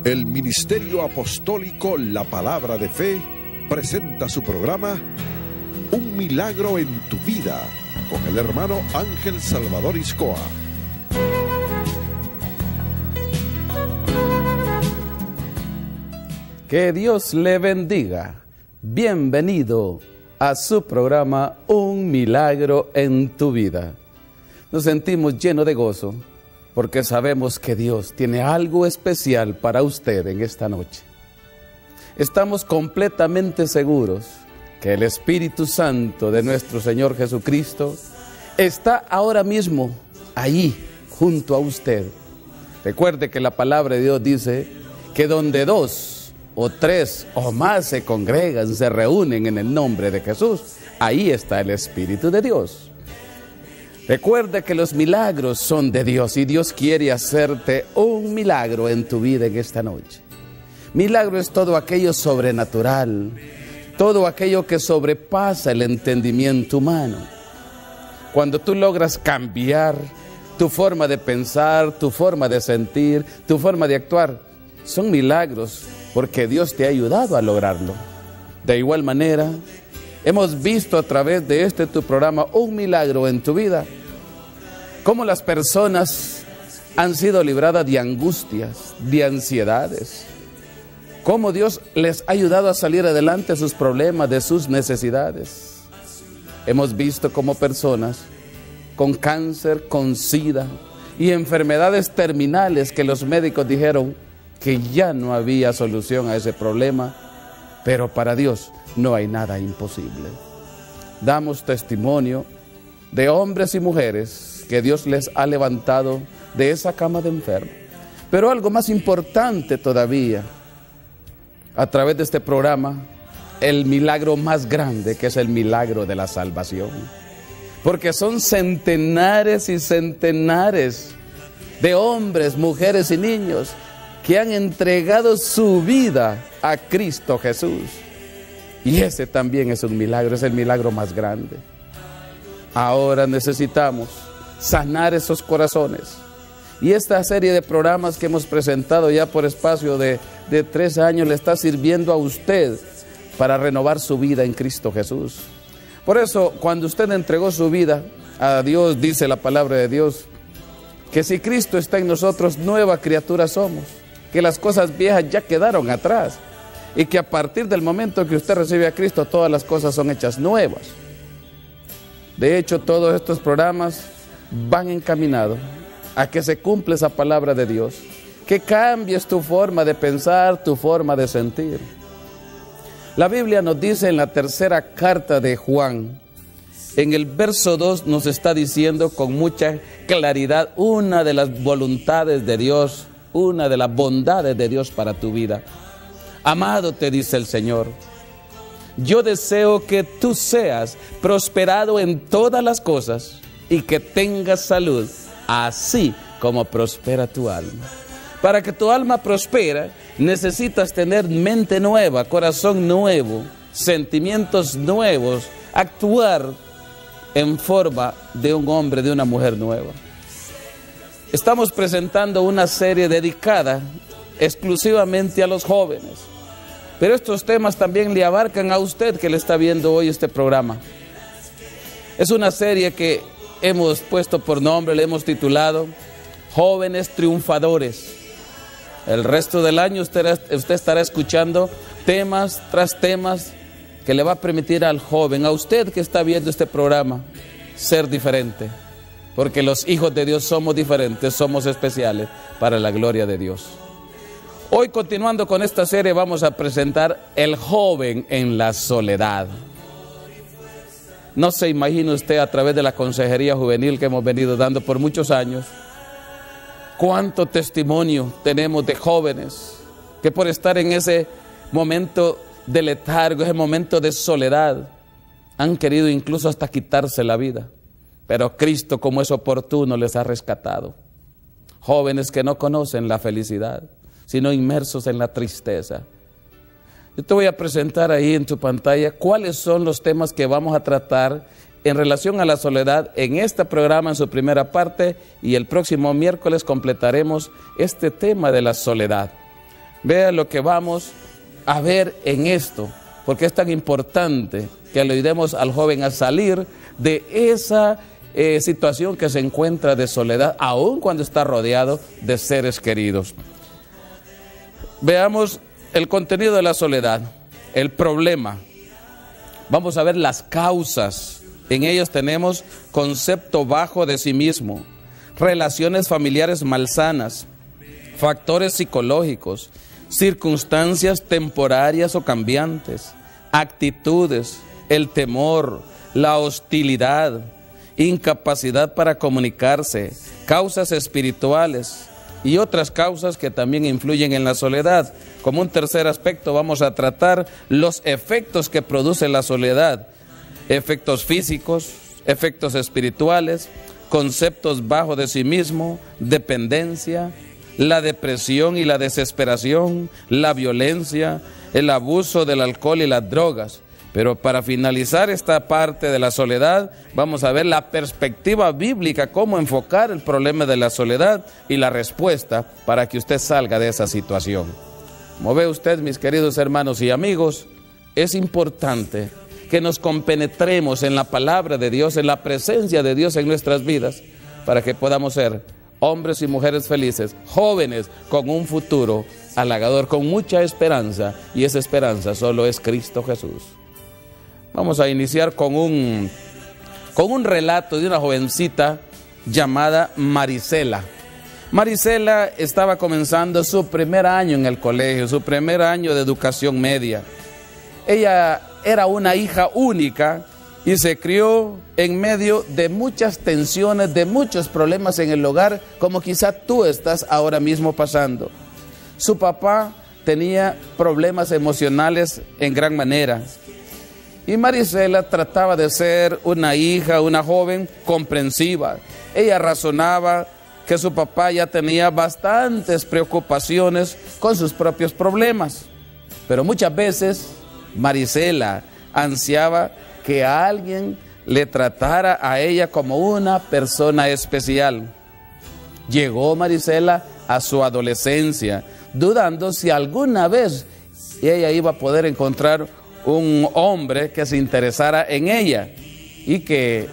El Ministerio Apostólico La Palabra de Fe presenta su programa Un Milagro en tu Vida, con el hermano Ángel Salvador Iscoa. Que Dios le bendiga. Bienvenido a su programa Un Milagro en tu Vida. Nos sentimos llenos de gozo porque sabemos que Dios tiene algo especial para usted en esta noche. Estamos completamente seguros que el Espíritu Santo de nuestro Señor Jesucristo está ahora mismo allí junto a usted. Recuerde que la palabra de Dios dice que donde dos o tres o más se congregan, se reúnen en el nombre de Jesús, ahí está el Espíritu de Dios. Recuerde que los milagros son de Dios y Dios quiere hacerte un milagro en tu vida en esta noche. Milagro es todo aquello sobrenatural, todo aquello que sobrepasa el entendimiento humano. Cuando tú logras cambiar tu forma de pensar, tu forma de sentir, tu forma de actuar, son milagros porque Dios te ha ayudado a lograrlo. De igual manera, hemos visto a través de tu programa Un Milagro en tu Vida, cómo las personas han sido libradas de angustias, de ansiedades, cómo Dios les ha ayudado a salir adelante de sus problemas, de sus necesidades. Hemos visto cómo personas con cáncer, con SIDA y enfermedades terminales que los médicos dijeron que ya no había solución a ese problema, pero para Dios no hay nada imposible. Damos testimonio de hombres y mujeres que Dios les ha levantado de esa cama de enfermo. Pero algo más importante todavía, a través de este programa, el milagro más grande, que es el milagro de la salvación. Porque son centenares y centenares de hombres, mujeres y niños que han entregado su vida a Cristo Jesús. Y ese también es un milagro, es el milagro más grande. Ahora necesitamos sanar esos corazones. Y esta serie de programas que hemos presentado ya por espacio de 3 años le está sirviendo a usted para renovar su vida en Cristo Jesús. Por eso, cuando usted entregó su vida a Dios, dice la palabra de Dios, que si Cristo está en nosotros, nueva criatura somos, que las cosas viejas ya quedaron atrás y que a partir del momento que usted recibe a Cristo, todas las cosas son hechas nuevas. De hecho, todos estos programas van encaminados a que se cumpla esa palabra de Dios, que cambies tu forma de pensar, tu forma de sentir. La Biblia nos dice en la tercera carta de Juan, en el verso 2 nos está diciendo con mucha claridad una de las voluntades de Dios, una de las bondades de Dios para tu vida. Amado, te dice el Señor, yo deseo que tú seas prosperado en todas las cosas y que tengas salud, así como prospera tu alma. Para que tu alma prospere, necesitas tener mente nueva, corazón nuevo, sentimientos nuevos, actuar en forma de un hombre, de una mujer nueva. Estamos presentando una serie dedicada exclusivamente a los jóvenes, pero estos temas también le abarcan a usted que le está viendo hoy este programa. Es una serie que hemos puesto por nombre, le hemos titulado Jóvenes Triunfadores. El resto del año usted estará escuchando temas tras temas que le va a permitir al joven, a usted que está viendo este programa, ser diferente. Porque los hijos de Dios somos diferentes, somos especiales para la gloria de Dios. Hoy, continuando con esta serie, vamos a presentar El joven en la soledad. No se imagina usted, a través de la consejería juvenil que hemos venido dando por muchos años, cuánto testimonio tenemos de jóvenes que por estar en ese momento de letargo, ese momento de soledad, han querido incluso hasta quitarse la vida. Pero Cristo, como es oportuno, les ha rescatado. Jóvenes que no conocen la felicidad, sino inmersos en la tristeza. Yo te voy a presentar ahí en tu pantalla cuáles son los temas que vamos a tratar en relación a la soledad en este programa en su primera parte, y el próximo miércoles completaremos este tema de la soledad. Vea lo que vamos a ver en esto, porque es tan importante que le ayudemos al joven a salir de esa situación que se encuentra de soledad, aun cuando está rodeado de seres queridos. Veamos el contenido de la soledad, el problema. Vamos a ver las causas. En ellas tenemos concepto bajo de sí mismo, relaciones familiares malsanas, factores psicológicos, circunstancias temporarias o cambiantes, actitudes, el temor, la hostilidad, incapacidad para comunicarse, causas espirituales y otras causas que también influyen en la soledad. Como un tercer aspecto vamos a tratar los efectos que produce la soledad, efectos físicos, efectos espirituales, conceptos bajos de sí mismo, dependencia, la depresión y la desesperación, la violencia, el abuso del alcohol y las drogas. Pero para finalizar esta parte de la soledad, vamos a ver la perspectiva bíblica, cómo enfocar el problema de la soledad y la respuesta para que usted salga de esa situación. Como ve usted, mis queridos hermanos y amigos, es importante que nos compenetremos en la palabra de Dios, en la presencia de Dios en nuestras vidas, para que podamos ser hombres y mujeres felices, jóvenes con un futuro halagador, con mucha esperanza, y esa esperanza solo es Cristo Jesús. Vamos a iniciar con un relato de una jovencita llamada Marisela. Marisela estaba comenzando su primer año en el colegio, su primer año de educación media. Ella era una hija única y se crió en medio de muchas tensiones, de muchos problemas en el hogar, como quizá tú estás ahora mismo pasando. Su papá tenía problemas emocionales en gran manera. Y Marisela trataba de ser una hija, una joven comprensiva. Ella razonaba que su papá ya tenía bastantes preocupaciones con sus propios problemas. Pero muchas veces Marisela ansiaba que alguien le tratara a ella como una persona especial. Llegó Marisela a su adolescencia, dudando si alguna vez ella iba a poder encontrar un hombre que se interesara en ella y que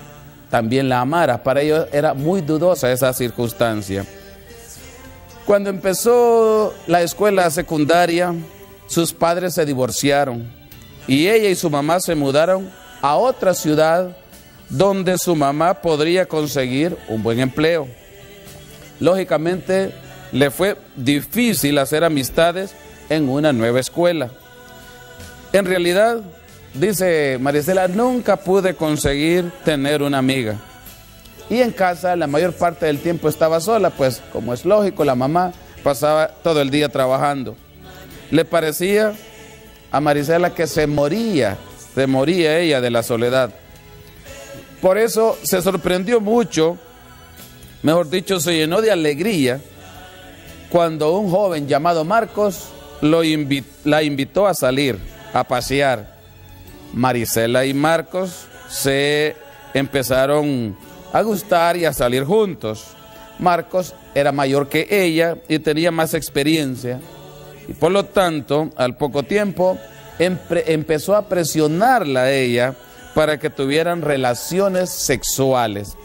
también la amara. Para ellos era muy dudosa esa circunstancia. Cuando empezó la escuela secundaria, sus padres se divorciaron y ella y su mamá se mudaron a otra ciudad donde su mamá podría conseguir un buen empleo. Lógicamente, le fue difícil hacer amistades en una nueva escuela. En realidad, dice Marisela, nunca pude conseguir tener una amiga. Y en casa la mayor parte del tiempo estaba sola, pues como es lógico, la mamá pasaba todo el día trabajando. Le parecía a Marisela que se moría ella de la soledad. Por eso se sorprendió mucho, mejor dicho, se llenó de alegría cuando un joven llamado Marcos la invitó a salir, a pasear. Marisela y Marcos se empezaron a gustar y a salir juntos. Marcos era mayor que ella y tenía más experiencia, y por lo tanto, al poco tiempo, empezó a presionarla a ella para que tuvieran relaciones sexuales.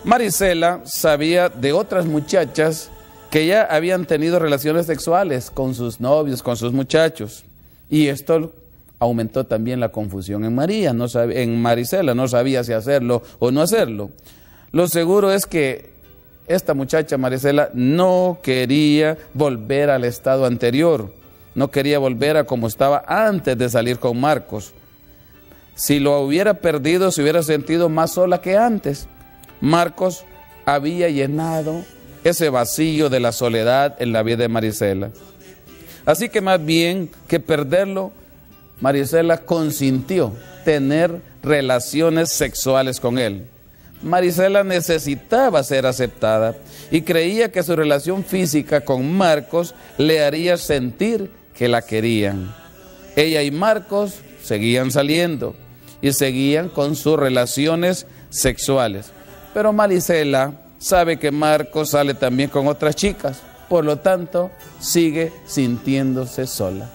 Marisela sabía de otras muchachas que ya habían tenido relaciones sexuales con sus novios, con sus muchachos, y esto aumentó también la confusión en Marisela, no sabía si hacerlo o no hacerlo. Lo seguro es que esta muchacha Marisela no quería volver al estado anterior, no quería volver a como estaba antes de salir con Marcos. Si lo hubiera perdido, se hubiera sentido más sola que antes. Marcos había llenado ese vacío de la soledad en la vida de Marisela. Así que más bien que perderlo, Marisela consintió tener relaciones sexuales con él. Marisela necesitaba ser aceptada y creía que su relación física con Marcos le haría sentir que la querían. Ella y Marcos seguían saliendo y seguían con sus relaciones sexuales. Pero Marisela sabe que Marcos sale también con otras chicas, por lo tanto, sigue sintiéndose sola.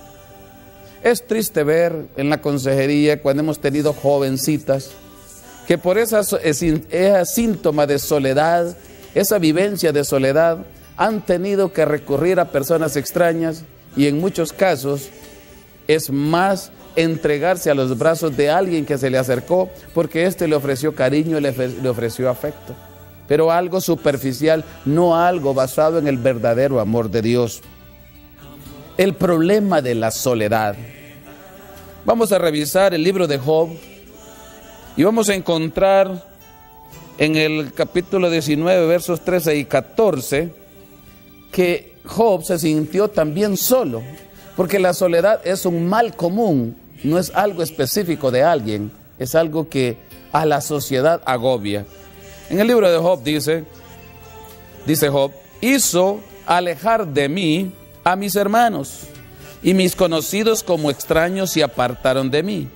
Es triste ver en la consejería cuando hemos tenido jovencitas que por ese síntoma de soledad, esa vivencia de soledad, han tenido que recurrir a personas extrañas y en muchos casos es más entregarse a los brazos de alguien que se le acercó porque éste le ofreció cariño, le ofreció afecto, pero algo superficial, no algo basado en el verdadero amor de Dios. El problema de la soledad. Vamos a revisar el libro de Job y vamos a encontrar en el capítulo 19, versos 13 y 14, que Job se sintió también solo, porque la soledad es un mal común, no es algo específico de alguien, es algo que a la sociedad agobia. En el libro de Job dice Job, hizo alejar de mí a mis hermanos, y mis conocidos como extraños se apartaron de mí.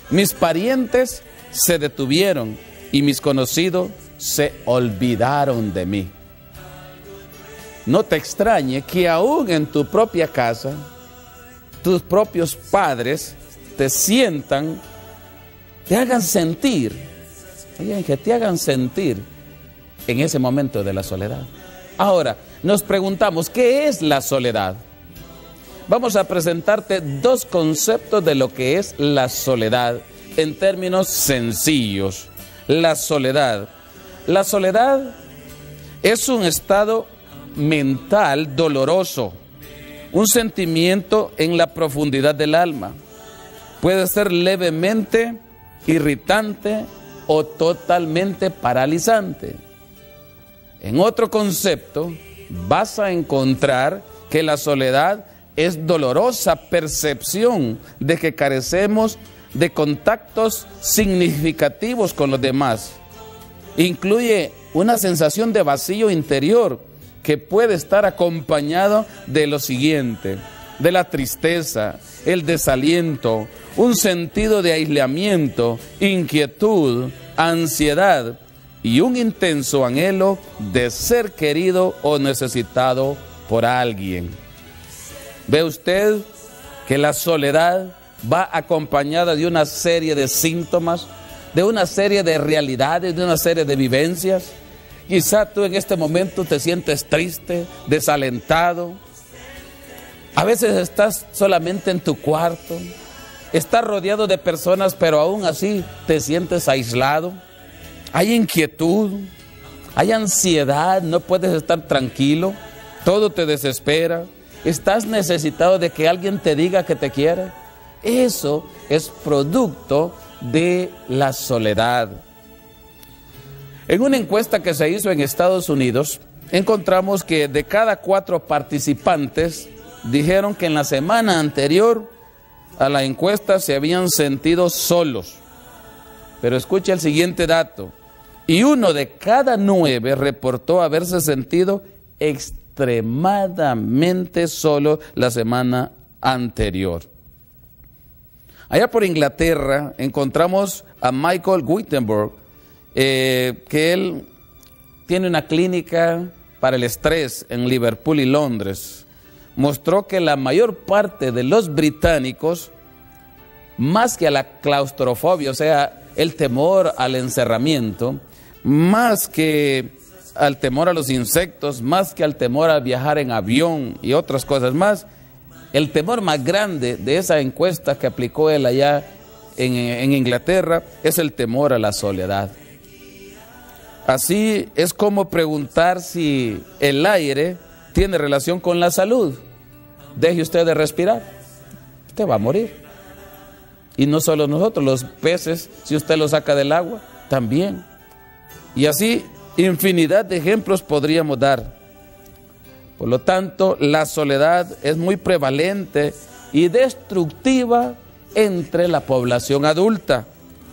Mis parientes se detuvieron, y mis conocidos se olvidaron de mí. No te extrañe que aún en tu propia casa, tus propios padres te sientan, te hagan sentir, oigan, que te hagan sentir en ese momento de la soledad. Ahora, nos preguntamos, ¿qué es la soledad? Vamos a presentarte dos conceptos de lo que es la soledad en términos sencillos. La soledad. La soledad es un estado mental doloroso, un sentimiento en la profundidad del alma. Puede ser levemente irritante o totalmente paralizante. En otro concepto, vas a encontrar que la soledad es dolorosa percepción de que carecemos de contactos significativos con los demás. Incluye una sensación de vacío interior que puede estar acompañado de lo siguiente: de la tristeza, el desaliento, un sentido de aislamiento, inquietud, ansiedad y un intenso anhelo de ser querido o necesitado por alguien. ¿Ve usted que la soledad va acompañada de una serie de síntomas, de una serie de realidades, de una serie de vivencias? Quizá tú en este momento te sientes triste, desalentado. A veces estás solamente en tu cuarto, estás rodeado de personas, pero aún así te sientes aislado. Hay inquietud, hay ansiedad, no puedes estar tranquilo, todo te desespera. Estás necesitado de que alguien te diga que te quiere. Eso es producto de la soledad. En una encuesta que se hizo en Estados Unidos, encontramos que de cada 4 participantes dijeron que en la semana anterior a la encuesta se habían sentido solos. Pero escucha el siguiente dato: y 1 de cada 9 reportó haberse sentido extremadamente solo la semana anterior. Allá por Inglaterra encontramos a Michael Wittenberg, que él tiene una clínica para el estrés en Liverpool y Londres. Mostró que la mayor parte de los británicos, más que a la claustrofobia, o sea, el temor al encerramiento, más que al temor a los insectos, más que al temor a viajar en avión y otras cosas más, el temor más grande de esa encuesta que aplicó él allá en Inglaterra es el temor a la soledad. Así es como preguntar si el aire tiene relación con la salud. Deje usted de respirar, usted va a morir. Y no solo nosotros, los peces, si usted los saca del agua, también. Y así infinidad de ejemplos podríamos dar. Por lo tanto, la soledad es muy prevalente y destructiva entre la población adulta,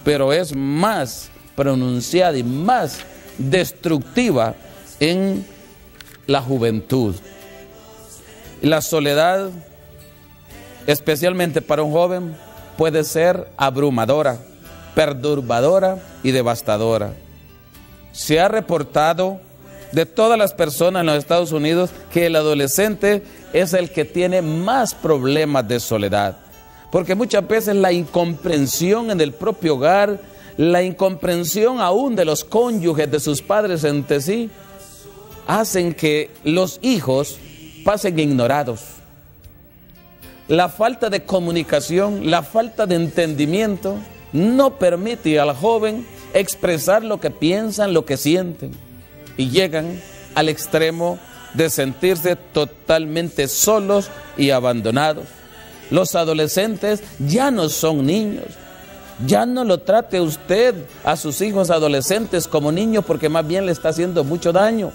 pero es más pronunciada y más destructiva en la juventud. La soledad, especialmente para un joven, puede ser abrumadora, perturbadora y devastadora. Se ha reportado de todas las personas en los Estados Unidos que el adolescente es el que tiene más problemas de soledad. Porque muchas veces la incomprensión en el propio hogar, la incomprensión aún de los cónyuges, de sus padres entre sí, hacen que los hijos pasen ignorados. La falta de comunicación, la falta de entendimiento no permite al joven expresar lo que piensan, lo que sienten, y llegan al extremo de sentirse totalmente solos y abandonados. Los adolescentes ya no son niños. Ya no lo trate usted a sus hijos adolescentes como niños, porque más bien le está haciendo mucho daño.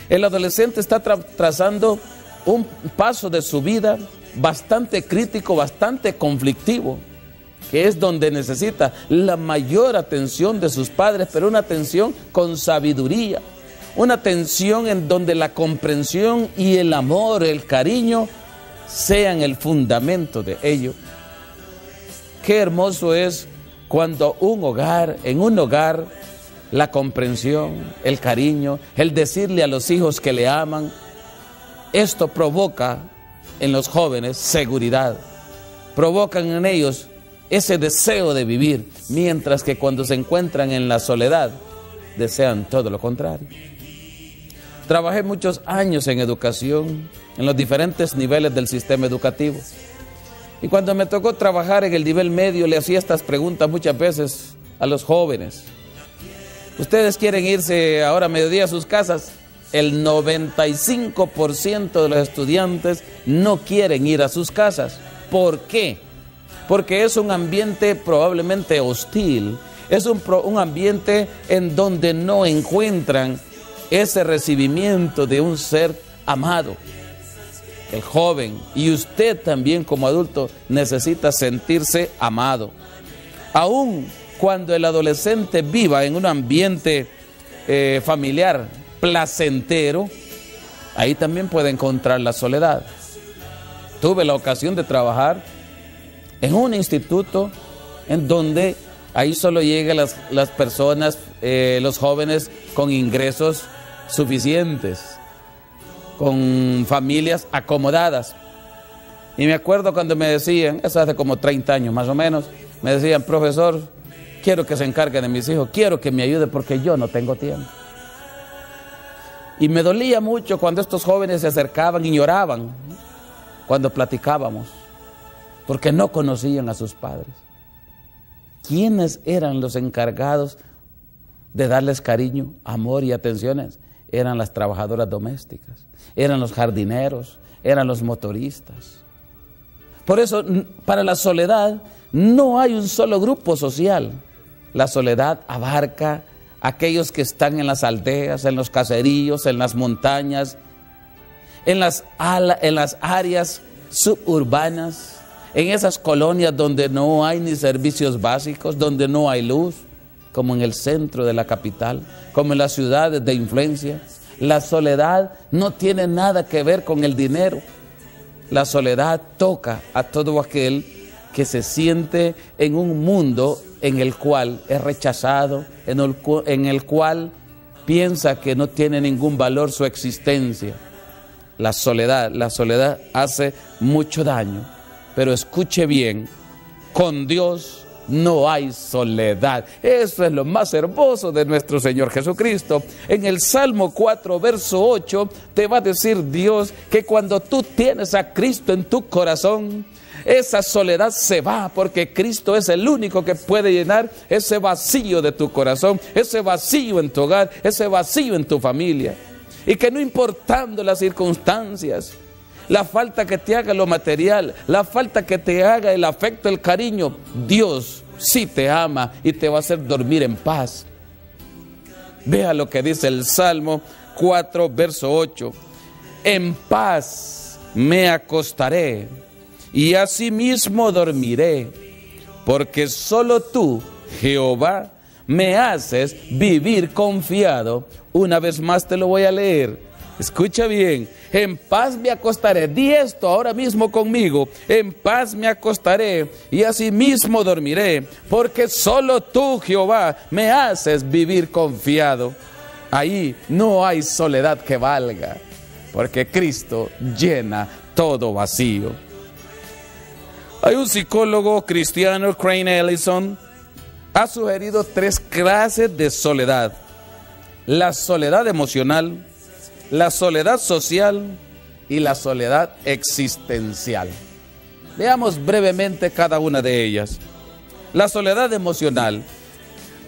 El adolescente está trazando un paso de su vida bastante crítico, bastante conflictivo, que es donde necesita la mayor atención de sus padres, pero una atención con sabiduría, una atención en donde la comprensión y el amor, el cariño, sean el fundamento de ello. Qué hermoso es cuando en un hogar, la comprensión, el cariño, el decirle a los hijos que le aman, esto provoca en los jóvenes seguridad, provocan en ellos ese deseo de vivir, mientras que cuando se encuentran en la soledad, desean todo lo contrario. Trabajé muchos años en educación, en los diferentes niveles del sistema educativo. Y cuando me tocó trabajar en el nivel medio, le hacía estas preguntas muchas veces a los jóvenes. ¿Ustedes quieren irse ahora a mediodía a sus casas? El 95% de los estudiantes no quieren ir a sus casas. ¿Por qué? Porque es un ambiente probablemente hostil, es un ambiente en donde no encuentran ese recibimiento de un ser amado. El joven y usted también como adulto necesita sentirse amado. Aún cuando el adolescente viva en un ambiente familiar placentero, ahí también puede encontrar la soledad. Tuve la ocasión de trabajar en un instituto en donde ahí solo llegan las personas, los jóvenes con ingresos suficientes, con familias acomodadas. Y me acuerdo cuando me decían, eso hace como 30 años más o menos, me decían: profesor, quiero que se encargue de mis hijos, quiero que me ayude porque yo no tengo tiempo. Y me dolía mucho cuando estos jóvenes se acercaban y lloraban cuando platicábamos, porque no conocían a sus padres. ¿Quiénes eran los encargados de darles cariño, amor y atenciones? Eran las trabajadoras domésticas, eran los jardineros, eran los motoristas. Por eso, para la soledad no hay un solo grupo social. La soledad abarca a aquellos que están en las aldeas, en los caseríos, en las montañas, en las áreas suburbanas, en esas colonias donde no hay ni servicios básicos, donde no hay luz, como en el centro de la capital, como en las ciudades de influencia. La soledad no tiene nada que ver con el dinero. La soledad toca a todo aquel que se siente en un mundo en el cual es rechazado, en el cual piensa que no tiene ningún valor su existencia. La soledad hace mucho daño, pero escuche bien, con Dios no hay soledad. Eso es lo más hermoso de nuestro Señor Jesucristo. En el Salmo 4, verso 8, te va a decir Dios que cuando tú tienes a Cristo en tu corazón, esa soledad se va, porque Cristo es el único que puede llenar ese vacío de tu corazón, ese vacío en tu hogar, ese vacío en tu familia. Y que no importando las circunstancias, la falta que te haga lo material, la falta que te haga el afecto, el cariño, Dios sí te ama y te va a hacer dormir en paz. Vea lo que dice el Salmo 4, verso 8. En paz me acostaré y asimismo dormiré, porque solo tú, Jehová, me haces vivir confiado. Una vez más te lo voy a leer. Escucha bien. En paz me acostaré. Di esto ahora mismo conmigo. En paz me acostaré y asimismo dormiré, porque solo tú, Jehová, me haces vivir confiado. Ahí no hay soledad que valga, porque Cristo llena todo vacío. Hay un psicólogo cristiano, Crane Ellison, ha sugerido 3 clases de soledad: la soledad emocional, la soledad social y la soledad existencial. Veamos brevemente cada una de ellas. La soledad emocional.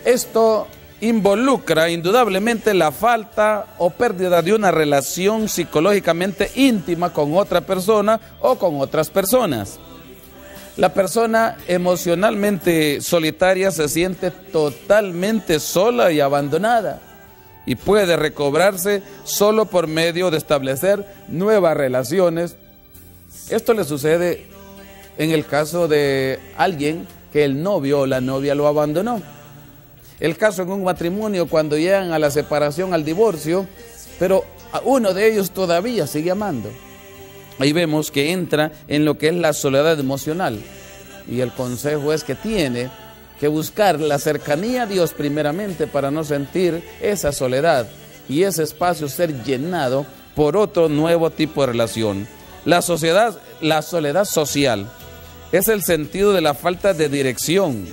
Esto involucra indudablemente la falta o pérdida de una relación psicológicamente íntima con otra persona o con otras personas. La persona emocionalmente solitaria se siente totalmente sola y abandonada y puede recobrarse solo por medio de establecer nuevas relaciones. Esto le sucede en el caso de alguien que el novio o la novia lo abandonó. El caso en un matrimonio cuando llegan a la separación, al divorcio, pero uno de ellos todavía sigue amando. Ahí vemos que entra en lo que es la soledad emocional. Y el consejo es que tiene que buscar la cercanía a Dios primeramente para no sentir esa soledad y ese espacio ser llenado por otro nuevo tipo de relación. La soledad social es el sentido de la falta de dirección,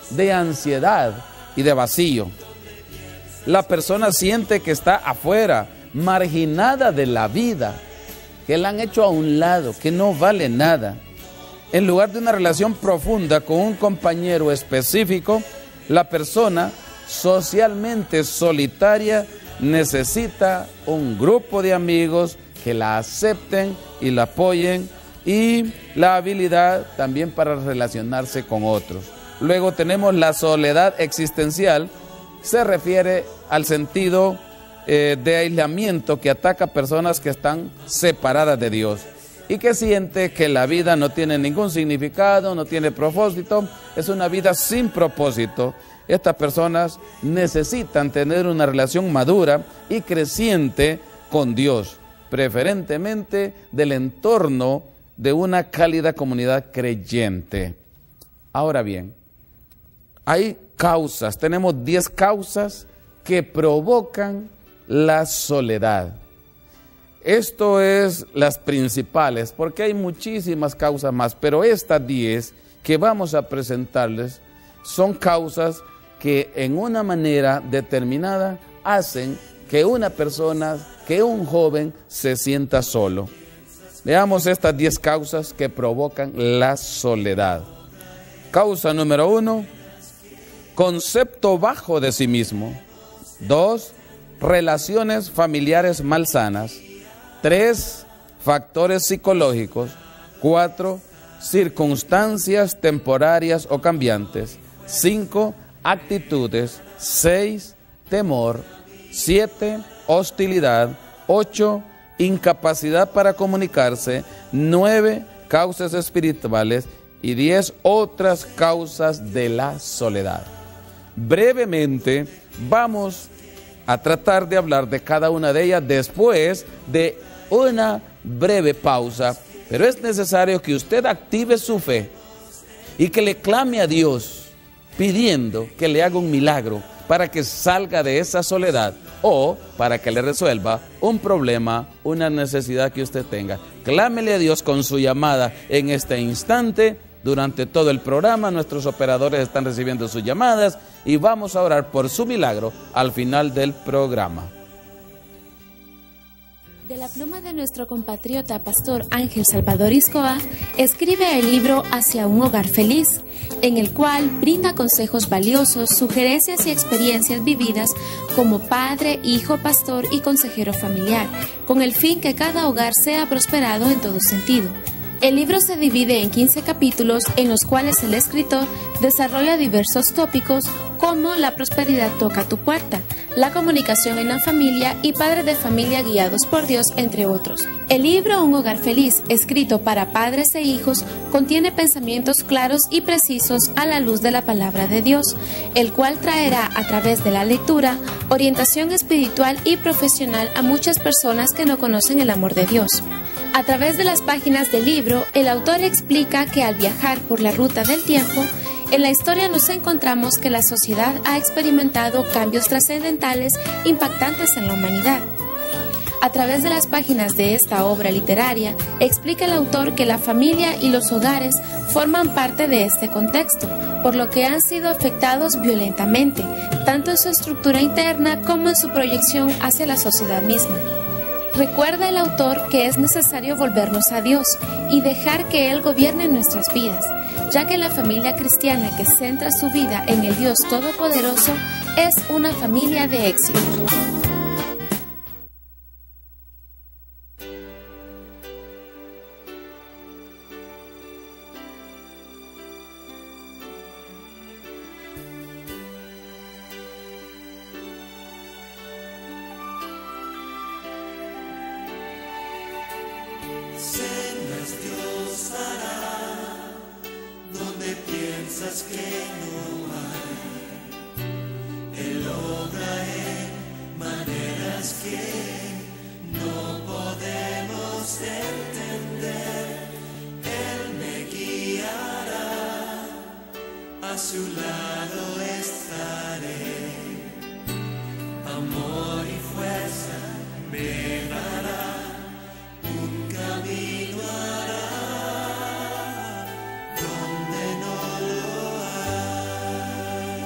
de ansiedad y de vacío. La persona siente que está afuera, marginada de la vida, que la han hecho a un lado, que no vale nada. En lugar de una relación profunda con un compañero específico, la persona socialmente solitaria necesita un grupo de amigos que la acepten y la apoyen, y la habilidad también para relacionarse con otros. Luego tenemos la soledad existencial. Se refiere al sentido de aislamiento que ataca a personas que están separadas de Dios y que siente que la vida no tiene ningún significado, no tiene propósito, es una vida sin propósito. Estas personas necesitan tener una relación madura y creciente con Dios, preferentemente del entorno de una cálida comunidad creyente. Ahora bien, hay causas, tenemos 10 causas que provocan la soledad. Esto es las principales, porque hay muchísimas causas más, pero estas 10 que vamos a presentarles son causas que en una manera determinada hacen que una persona, que un joven se sienta solo. Veamos estas 10 causas que provocan la soledad. Causa número 1, concepto bajo de sí mismo. 2, relaciones familiares malsanas. 3, factores psicológicos. 4, circunstancias temporarias o cambiantes. 5, actitudes. 6, temor. 7, hostilidad. 8, incapacidad para comunicarse. 9, causas espirituales. Y 10, otras causas de la soledad. Brevemente vamos a tratar de hablar de cada una de ellas después de una breve pausa, pero es necesario que usted active su fe y que le clame a Dios pidiendo que le haga un milagro para que salga de esa soledad o para que le resuelva un problema, una necesidad que usted tenga. Clámele a Dios con su llamada en este instante. Durante todo el programa nuestros operadores están recibiendo sus llamadas y vamos a orar por su milagro al final del programa. De la pluma de nuestro compatriota Pastor Ángel Salvador Iscoa, escribe el libro Hacia un hogar feliz, en el cual brinda consejos valiosos, sugerencias y experiencias vividas como padre, hijo, pastor y consejero familiar, con el fin que cada hogar sea prosperado en todo sentido. El libro se divide en 15 capítulos en los cuales el escritor desarrolla diversos tópicos como la prosperidad toca tu puerta, la comunicación en la familia y padres de familia guiados por Dios, entre otros. El libro Un hogar feliz, escrito para padres e hijos, contiene pensamientos claros y precisos a la luz de la palabra de Dios, el cual traerá a través de la lectura orientación espiritual y profesional a muchas personas que no conocen el amor de Dios. A través de las páginas del libro, el autor explica que al viajar por la ruta del tiempo, En la historia nos encontramos que la sociedad ha experimentado cambios trascendentales impactantes en la humanidad. A través de las páginas de esta obra literaria, explica el autor que la familia y los hogares forman parte de este contexto, por lo que han sido afectados violentamente, tanto en su estructura interna como en su proyección hacia la sociedad misma. Recuerda el autor que es necesario volvernos a Dios y dejar que Él gobierne nuestras vidas, ya que la familia cristiana que centra su vida en el Dios Todopoderoso es una familia de éxito. A su lado estaré, amor y fuerza me dará, un camino hará, donde no lo hay.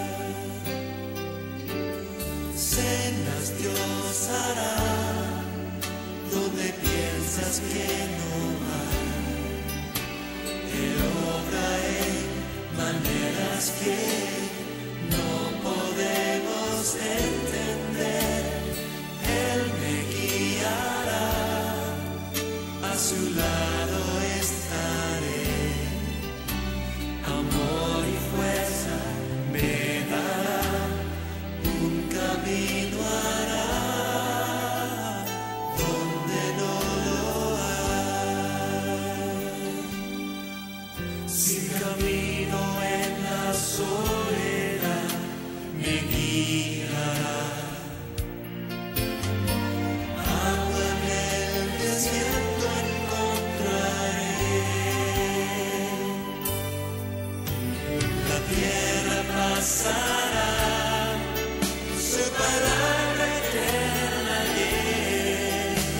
Cenas Dios hará, donde piensas que no hay. Él obra en maneras que no podemos entender. Él me guiará, a su lado estaré, amor y fuerza me dará, un camino hará, donde no lo hay. Si camino en la soledad, me guiará. Agua en el desierto encontraré. La tierra pasará, su palabra eterna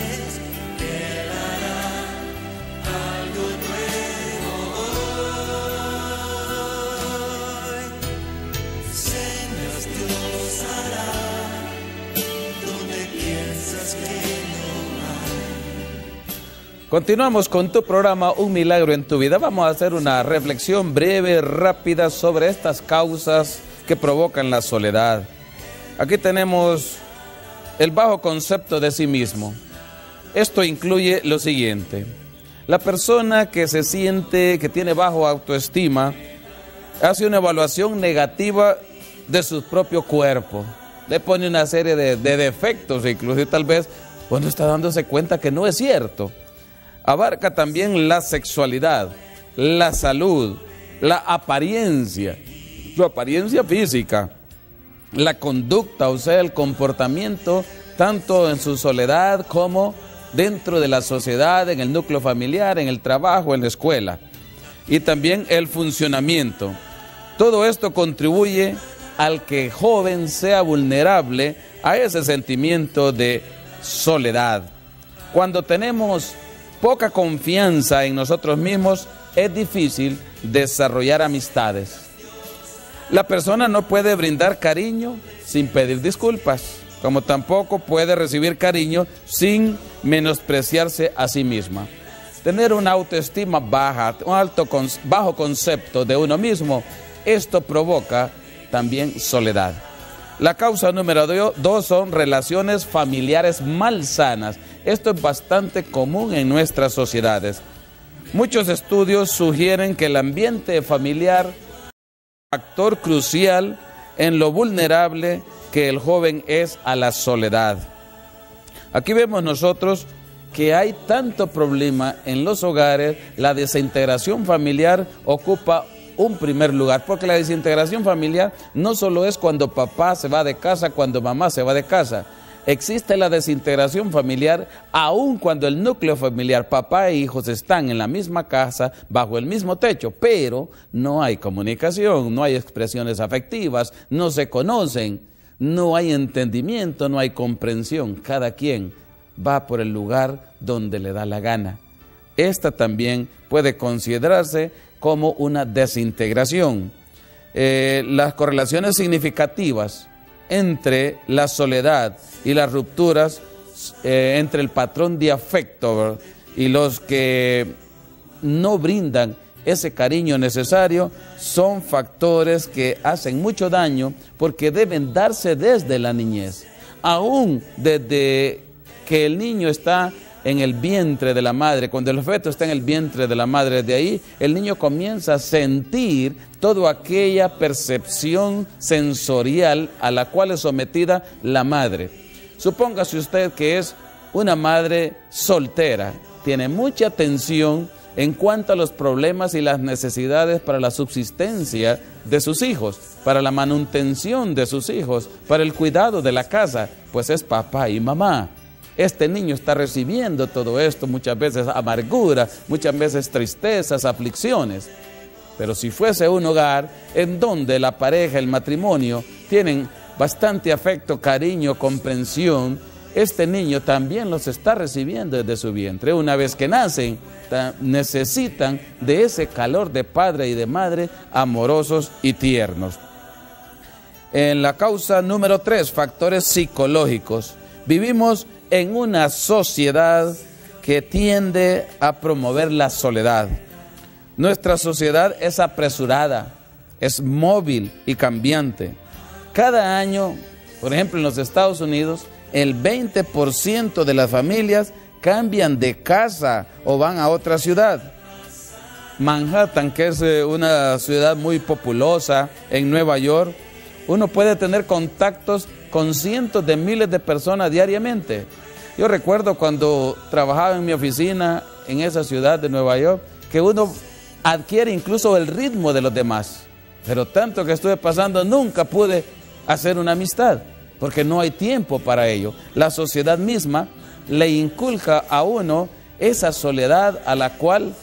es. Él hará algo nuevo hoy. Cenas Dios hará, donde piensas que no hay. Continuamos con tu programa Un Milagro en tu Vida. Vamos a hacer una reflexión breve, rápida sobre estas causas que provocan la soledad. Aquí tenemos el bajo concepto de sí mismo. Esto incluye lo siguiente: la persona que se siente que tiene bajo autoestima hace una evaluación negativa de su propio cuerpo, le pone una serie de defectos, incluso tal vez no está dándose cuenta que no es cierto. Abarca también la sexualidad, la salud, la apariencia, su apariencia física, la conducta, o sea, el comportamiento, tanto en su soledad como dentro de la sociedad, en el núcleo familiar, en el trabajo, en la escuela, y también el funcionamiento. Todo esto contribuye al que el joven sea vulnerable a ese sentimiento de soledad. Cuando tenemos poca confianza en nosotros mismos, es difícil desarrollar amistades. La persona no puede brindar cariño sin pedir disculpas, como tampoco puede recibir cariño sin menospreciarse a sí misma. Tener una autoestima baja, un bajo concepto de uno mismo, esto provoca también soledad. La causa número 2 son relaciones familiares malsanas. Esto es bastante común en nuestras sociedades. Muchos estudios sugieren que el ambiente familiar es un factor crucial en lo vulnerable que el joven es a la soledad. Aquí vemos nosotros que hay tanto problema en los hogares. La desintegración familiar ocupa un primer lugar, porque la desintegración familiar no solo es cuando papá se va de casa, cuando mamá se va de casa. Existe la desintegración familiar aun cuando el núcleo familiar, papá e hijos, están en la misma casa, bajo el mismo techo, pero no hay comunicación, no hay expresiones afectivas, no se conocen, no hay entendimiento, no hay comprensión. Cada quien va por el lugar donde le da la gana. Esta también puede considerarse como una desintegración. Las correlaciones significativas entre la soledad y las rupturas, entre el patrón de afecto y los que no brindan ese cariño necesario, son factores que hacen mucho daño porque deben darse desde la niñez. Aún desde que el niño está en el vientre de la madre, cuando el feto está en el vientre de la madre, de ahí el niño comienza a sentir toda aquella percepción sensorial a la cual es sometida la madre. Supóngase usted que es una madre soltera, tiene mucha atención en cuanto a los problemas y las necesidades para la subsistencia de sus hijos, para la manutención de sus hijos, para el cuidado de la casa, pues es papá y mamá. Este niño está recibiendo todo esto, muchas veces amargura, muchas veces tristezas, aflicciones. Pero si fuese un hogar en donde la pareja, el matrimonio, tienen bastante afecto, cariño, comprensión, este niño también los está recibiendo desde su vientre. Una vez que nacen, necesitan de ese calor de padre y de madre amorosos y tiernos. En la causa número 3, factores psicológicos. Vivimos en una sociedad que tiende a promover la soledad. Nuestra sociedad es apresurada, es móvil y cambiante. Cada año, por ejemplo en los Estados Unidos, el 20% de las familias cambian de casa o van a otra ciudad. Manhattan, que es una ciudad muy populosa en Nueva York, uno puede tener contactos con cientos de miles de personas diariamente. Yo recuerdo cuando trabajaba en mi oficina en esa ciudad de Nueva York, que uno adquiere incluso el ritmo de los demás. Pero tanto que estuve pasando, nunca pude hacer una amistad, porque no hay tiempo para ello. La sociedad misma le inculca a uno esa soledad a la cual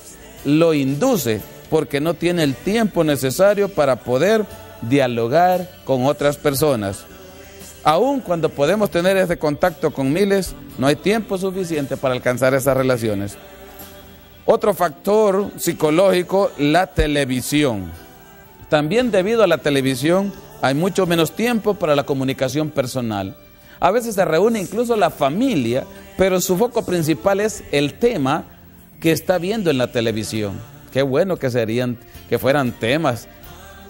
lo induce, porque no tiene el tiempo necesario para poder dialogar con otras personas. Aún cuando podemos tener ese contacto con miles, no hay tiempo suficiente para alcanzar esas relaciones. Otro factor psicológico, la televisión. También debido a la televisión hay mucho menos tiempo para la comunicación personal. A veces se reúne incluso la familia, pero su foco principal es el tema que está viendo en la televisión. Qué bueno que fueran temas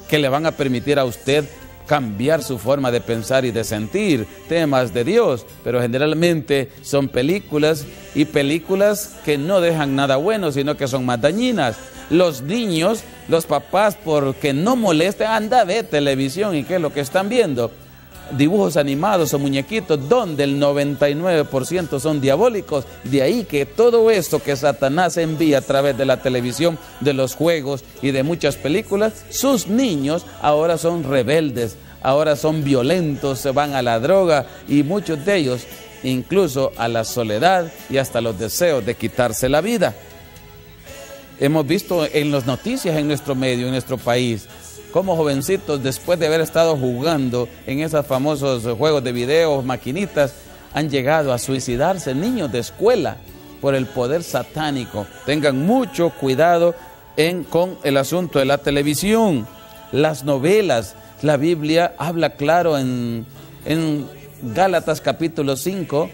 que le van a permitir a usted cambiar su forma de pensar y de sentir, temas de Dios, pero generalmente son películas y películas que no dejan nada bueno, sino que son más dañinas. Los niños, los papás, porque no molesten, anda a ver televisión. ¿Y qué es lo que están viendo? Dibujos animados o muñequitos donde el 99% son diabólicos. De ahí que todo esto que Satanás envía a través de la televisión, de los juegos y de muchas películas, sus niños ahora son rebeldes, ahora son violentos, se van a la droga y muchos de ellos incluso a la soledad y hasta los deseos de quitarse la vida. Hemos visto en las noticias en nuestro medio, en nuestro país, cómo jovencitos, después de haber estado jugando en esos famosos juegos de video, maquinitas, han llegado a suicidarse, niños de escuela, por el poder satánico. Tengan mucho cuidado con el asunto de la televisión, las novelas. La Biblia habla claro en Gálatas capítulo 5,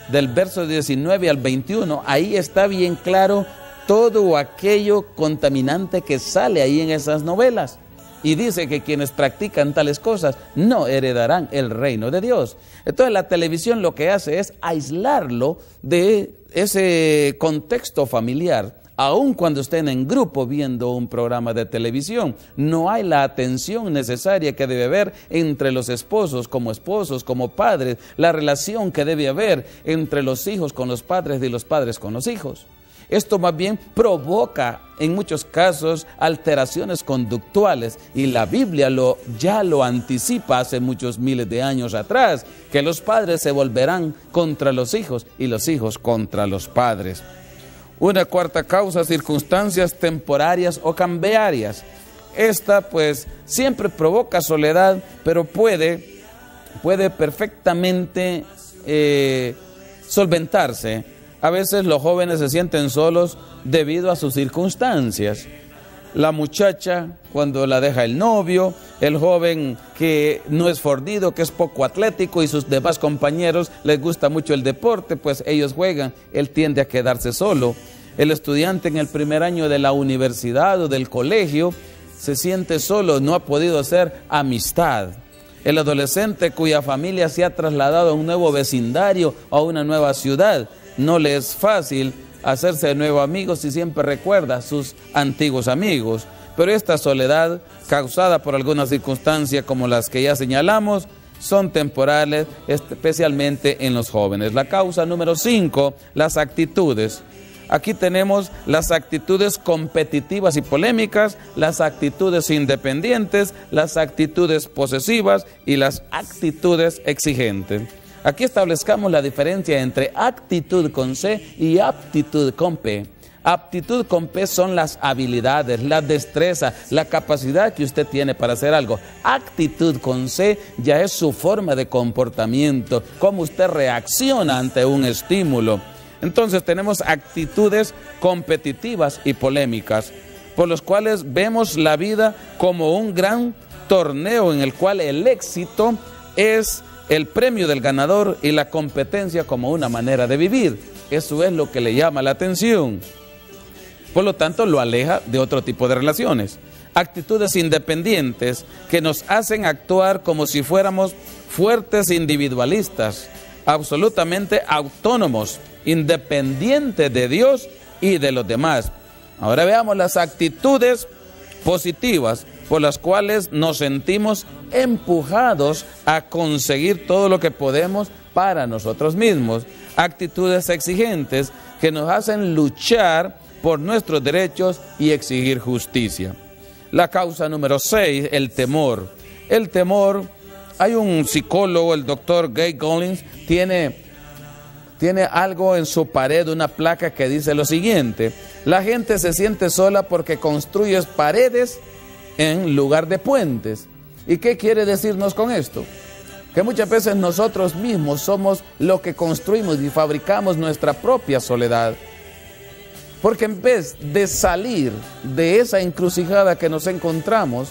del verso 19 al 21, ahí está bien claro todo aquello contaminante que sale ahí en esas novelas. Y dice que quienes practican tales cosas no heredarán el reino de Dios. Entonces la televisión lo que hace es aislarlo de ese contexto familiar. Aun cuando estén en grupo viendo un programa de televisión, no hay la atención necesaria que debe haber entre los esposos, como padres, la relación que debe haber entre los hijos con los padres y los padres con los hijos. Esto más bien provoca en muchos casos alteraciones conductuales, y la Biblia ya lo anticipa hace muchos miles de años atrás, que los padres se volverán contra los hijos y los hijos contra los padres. Una cuarta causa, circunstancias temporarias o cambiarias. Esta pues siempre provoca soledad, pero puede perfectamente solventarse. A veces los jóvenes se sienten solos debido a sus circunstancias. La muchacha cuando la deja el novio, el joven que no es fornido, que es poco atlético y sus demás compañeros les gusta mucho el deporte, pues ellos juegan, él tiende a quedarse solo. El estudiante en el primer año de la universidad o del colegio se siente solo, no ha podido hacer amistad. El adolescente cuya familia se ha trasladado a un nuevo vecindario o a una nueva ciudad, no le es fácil hacerse de nuevos amigos y siempre recuerda a sus antiguos amigos. Pero esta soledad, causada por algunas circunstancias como las que ya señalamos, son temporales, especialmente en los jóvenes. La causa número 5, las actitudes. Aquí tenemos las actitudes competitivas y polémicas, las actitudes independientes, las actitudes posesivas y las actitudes exigentes. Aquí establezcamos la diferencia entre actitud con C y aptitud con P. Aptitud con P son las habilidades, la destreza, la capacidad que usted tiene para hacer algo. Actitud con C ya es su forma de comportamiento, cómo usted reacciona ante un estímulo. Entonces tenemos actitudes competitivas y polémicas, por los cuales vemos la vida como un gran torneo en el cual el éxito es el premio del ganador y la competencia como una manera de vivir. Eso es lo que le llama la atención. Por lo tanto, lo aleja de otro tipo de relaciones. Actitudes independientes que nos hacen actuar como si fuéramos fuertes individualistas, absolutamente autónomos, independientes de Dios y de los demás. Ahora veamos las actitudes positivas por las cuales nos sentimos empujados a conseguir todo lo que podemos para nosotros mismos. Actitudes exigentes que nos hacen luchar por nuestros derechos y exigir justicia. La causa número 6, el temor. El temor, hay un psicólogo, el doctor Gay Gollings, tiene algo en su pared, una placa que dice lo siguiente: la gente se siente sola porque construyes paredes en lugar de puentes. ¿Y qué quiere decirnos con esto? Que muchas veces nosotros mismos somos lo que construimos y fabricamos nuestra propia soledad. Porque en vez de salir de esa encrucijada que nos encontramos,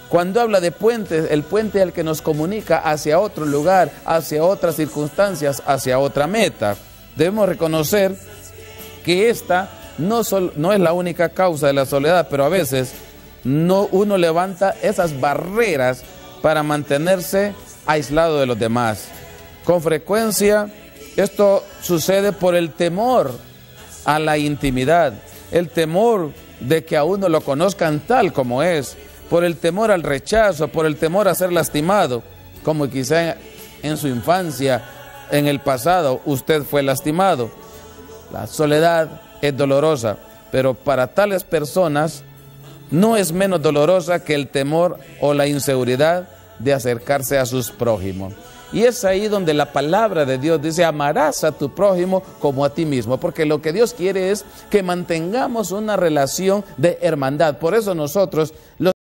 cuando habla de puentes, el puente es el que nos comunica hacia otro lugar, hacia otras circunstancias, hacia otra meta. Debemos reconocer que esta no es la única causa de la soledad, pero a veces uno levanta esas barreras para mantenerse aislado de los demás. Con frecuencia esto sucede por el temor a la intimidad, el temor de que a uno lo conozcan tal como es, por el temor al rechazo, por el temor a ser lastimado, como quizá en su infancia, en el pasado, usted fue lastimado. La soledad es dolorosa, pero para tales personas no es menos dolorosa que el temor o la inseguridad de acercarse a sus prójimos. Y es ahí donde la palabra de Dios dice: amarás a tu prójimo como a ti mismo, porque lo que Dios quiere es que mantengamos una relación de hermandad. Por eso nosotros, los